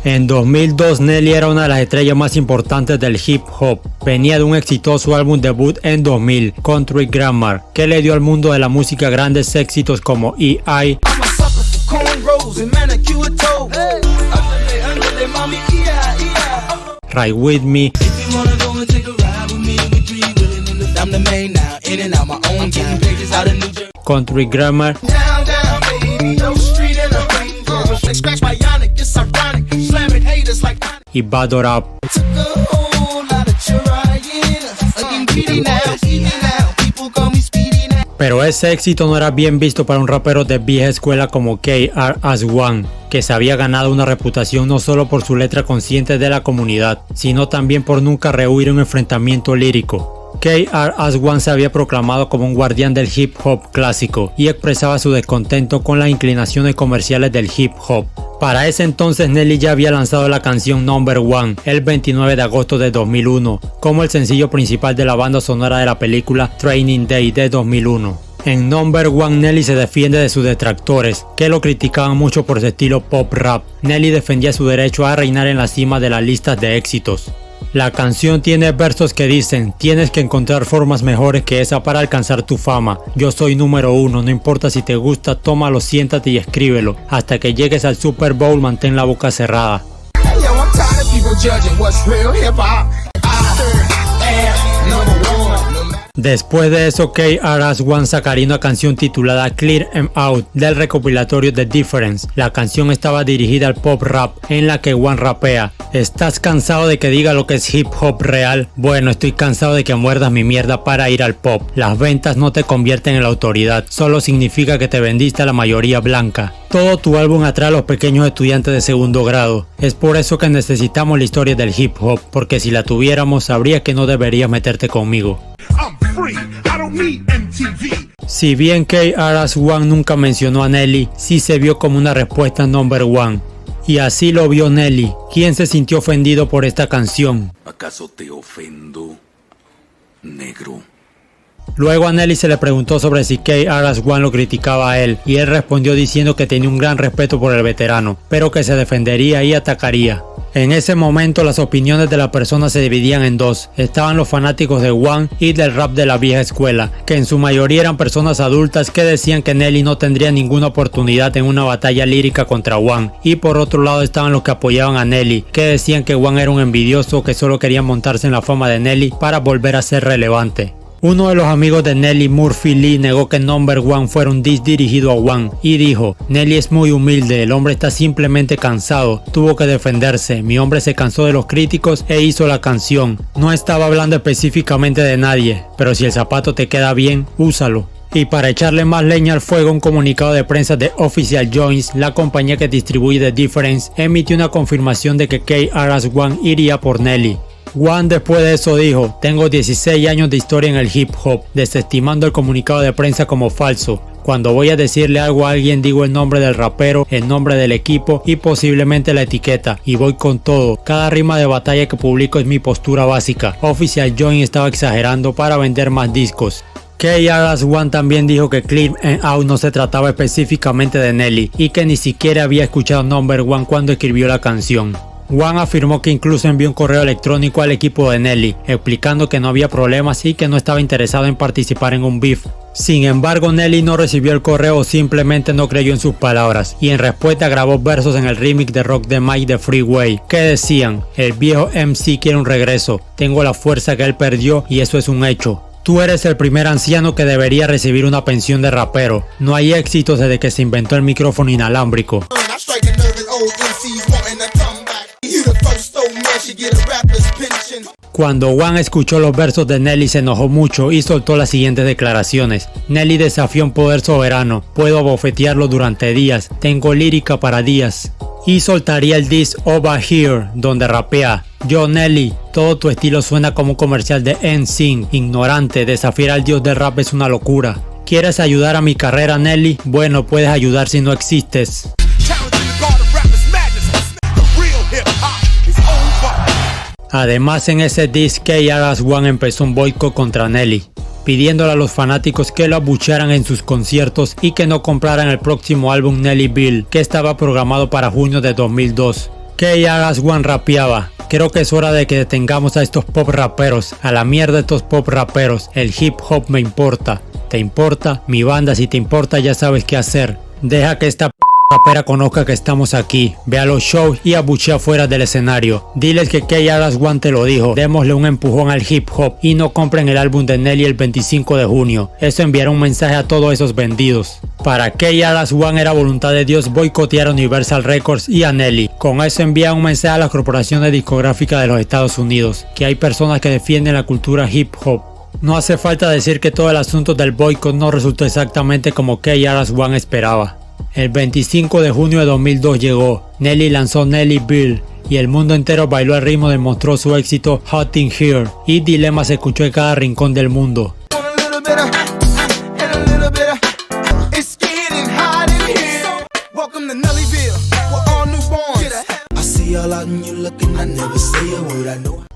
En 2002, Nelly era una de las estrellas más importantes del hip hop. Venía de un exitoso álbum debut en 2000, Country Grammar, que le dio al mundo de la música grandes éxitos como E.I., Ride With Me, Country Grammar y Bad Up. Pero ese éxito no era bien visto para un rapero de vieja escuela como KRS-One, que se había ganado una reputación no solo por su letra consciente de la comunidad, sino también por nunca rehuir un enfrentamiento lírico. KRS-One se había proclamado como un guardián del hip hop clásico y expresaba su descontento con las inclinaciones comerciales del hip hop. Para ese entonces, Nelly ya había lanzado la canción Number One el 29 de agosto de 2001 como el sencillo principal de la banda sonora de la película Training Day de 2001. En Number One, Nelly se defiende de sus detractores, que lo criticaban mucho por su estilo pop rap. Nelly defendía su derecho a reinar en la cima de las listas de éxitos. La canción tiene versos que dicen: tienes que encontrar formas mejores que esa para alcanzar tu fama. Yo soy número uno, no importa si te gusta, tómalo, siéntate y escríbelo. Hasta que llegues al Super Bowl, mantén la boca cerrada. Después de eso, KRS-One sacaría una canción titulada Clear 'Em Out del recopilatorio The Difference. La canción estaba dirigida al pop rap, en la que One rapea: ¿estás cansado de que diga lo que es hip hop real? Bueno, estoy cansado de que muerdas mi mierda para ir al pop. Las ventas no te convierten en la autoridad, solo significa que te vendiste a la mayoría blanca. Todo tu álbum atrae a los pequeños estudiantes de segundo grado. Es por eso que necesitamos la historia del hip hop, porque si la tuviéramos sabrías que no deberías meterte conmigo. Si bien KRS-One nunca mencionó a Nelly, sí se vio como una respuesta Number One. Y así lo vio Nelly, quien se sintió ofendido por esta canción. ¿Acaso te ofendo, negro? Luego a Nelly se le preguntó sobre si KRS-One lo criticaba a él, y él respondió diciendo que tenía un gran respeto por el veterano, pero que se defendería y atacaría. En ese momento las opiniones de la persona se dividían en dos. Estaban los fanáticos de One y del rap de la vieja escuela, que en su mayoría eran personas adultas que decían que Nelly no tendría ninguna oportunidad en una batalla lírica contra One. Y por otro lado estaban los que apoyaban a Nelly, que decían que One era un envidioso que solo quería montarse en la fama de Nelly para volver a ser relevante. Uno de los amigos de Nelly, Murphy Lee, negó que Number One fuera un diss dirigido a One y dijo: Nelly es muy humilde, el hombre está simplemente cansado, tuvo que defenderse, mi hombre se cansó de los críticos e hizo la canción. No estaba hablando específicamente de nadie, pero si el zapato te queda bien, úsalo. Y para echarle más leña al fuego, un comunicado de prensa de Official Joints, la compañía que distribuye The Difference, emitió una confirmación de que KRS-One iría por Nelly. One después de eso dijo: tengo 16 años de historia en el hip hop, desestimando el comunicado de prensa como falso. Cuando voy a decirle algo a alguien digo el nombre del rapero, el nombre del equipo y posiblemente la etiqueta, y voy con todo. Cada rima de batalla que publico es mi postura básica. Official Joint estaba exagerando para vender más discos. KRS-One también dijo que Clear 'Em Out no se trataba específicamente de Nelly y que ni siquiera había escuchado Number One cuando escribió la canción. One afirmó que incluso envió un correo electrónico al equipo de Nelly, explicando que no había problemas y que no estaba interesado en participar en un beef. Sin embargo, Nelly no recibió el correo o simplemente no creyó en sus palabras, y en respuesta grabó versos en el remix de Rock the Mic de Freeway, que decían: el viejo MC quiere un regreso, tengo la fuerza que él perdió y eso es un hecho. Tú eres el primer anciano que debería recibir una pensión de rapero. No hay éxitos desde que se inventó el micrófono inalámbrico. Cuando One escuchó los versos de Nelly se enojó mucho y soltó las siguientes declaraciones. Nelly desafió un poder soberano, puedo abofetearlo durante días, tengo lírica para días. Y soltaría el diss Over Here, donde rapea: yo Nelly, todo tu estilo suena como un comercial de NSYNC, ignorante, desafiar al dios del rap es una locura. ¿Quieres ayudar a mi carrera, Nelly? Bueno, puedes ayudar si no existes. Además, en ese diss, KRS-One empezó un boicot contra Nelly, pidiéndole a los fanáticos que lo abuchearan en sus conciertos y que no compraran el próximo álbum Nellyville, que estaba programado para junio de 2002. KRS-One rapeaba: creo que es hora de que detengamos a estos pop raperos, a la mierda estos pop raperos, el hip hop me importa. ¿Te importa? Mi banda, si te importa ya sabes qué hacer. Deja que esta rapera conozca que estamos aquí, ve a los shows y abuchea fuera del escenario. Diles que KRS-One te lo dijo, démosle un empujón al hip hop y no compren el álbum de Nelly el 25 de junio. Eso enviará un mensaje a todos esos vendidos. Para KRS-One era voluntad de Dios boicotear a Universal Records y a Nelly. Con eso envía un mensaje a las corporaciones discográficas de los Estados Unidos, que hay personas que defienden la cultura hip hop. No hace falta decir que todo el asunto del boicot no resultó exactamente como KRS-One esperaba. El 25 de junio de 2002 llegó, Nelly lanzó Nelly Bill y el mundo entero bailó al ritmo del monstruoso éxito Hot in Here y Dilema se escuchó en cada rincón del mundo.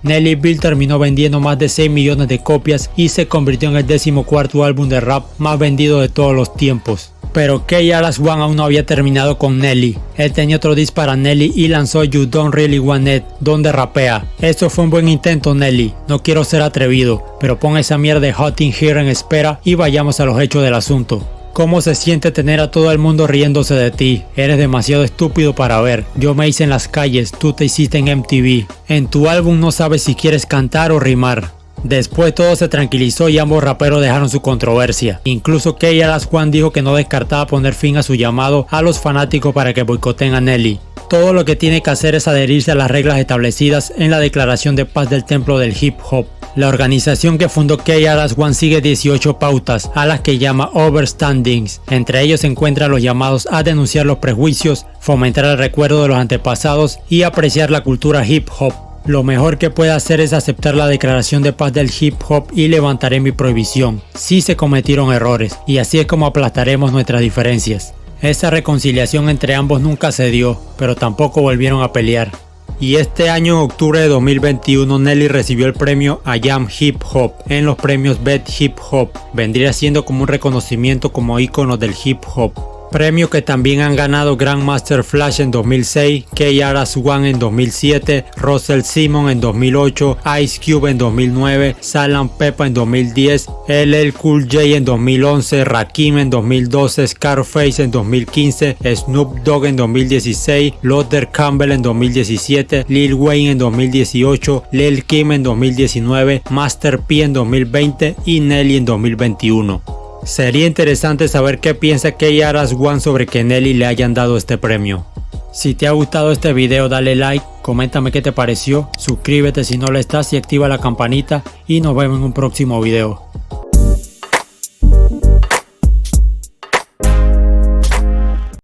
Nelly Bill terminó vendiendo más de 6 millones de copias y se convirtió en el 14º álbum de rap más vendido de todos los tiempos. Pero KRS-One aún no había terminado con Nelly. Él tenía otro disc para Nelly y lanzó You Don't Really Want It, donde rapea: esto fue un buen intento Nelly, no quiero ser atrevido, pero pon esa mierda de Hot in Here en espera y vayamos a los hechos del asunto. ¿Cómo se siente tener a todo el mundo riéndose de ti? Eres demasiado estúpido para ver. Yo me hice en las calles, tú te hiciste en MTV. En tu álbum no sabes si quieres cantar o rimar. Después todo se tranquilizó y ambos raperos dejaron su controversia. Incluso KRS-One dijo que no descartaba poner fin a su llamado a los fanáticos para que boicoten a Nelly. Todo lo que tiene que hacer es adherirse a las reglas establecidas en la Declaración de Paz del Templo del Hip Hop. La organización que fundó KRS-One sigue 18 pautas a las que llama overstandings. Entre ellos se encuentran los llamados a denunciar los prejuicios, fomentar el recuerdo de los antepasados y apreciar la cultura hip hop. Lo mejor que puede hacer es aceptar la declaración de paz del hip hop y levantaré mi prohibición. Sí se cometieron errores y así es como aplastaremos nuestras diferencias. Esa reconciliación entre ambos nunca se dio, pero tampoco volvieron a pelear. Y este año, en octubre de 2021, Nelly recibió el premio I Am Hip Hop en los premios BET Hip Hop. Vendría siendo como un reconocimiento como ícono del hip hop. Premio que también han ganado Grandmaster Flash en 2006, KRS-One en 2007, Russell Simmons en 2008, Ice Cube en 2009, Salt & Peppa en 2010, LL Cool J en 2011, Rakim en 2012, Scarface en 2015, Snoop Dogg en 2016, Luther Campbell en 2017, Lil Wayne en 2018, Lil Kim en 2019, Master P en 2020 y Nelly en 2021. Sería interesante saber qué piensa KRS-One sobre que Nelly le hayan dado este premio. Si te ha gustado este video dale like, coméntame qué te pareció, suscríbete si no lo estás y activa la campanita y nos vemos en un próximo video.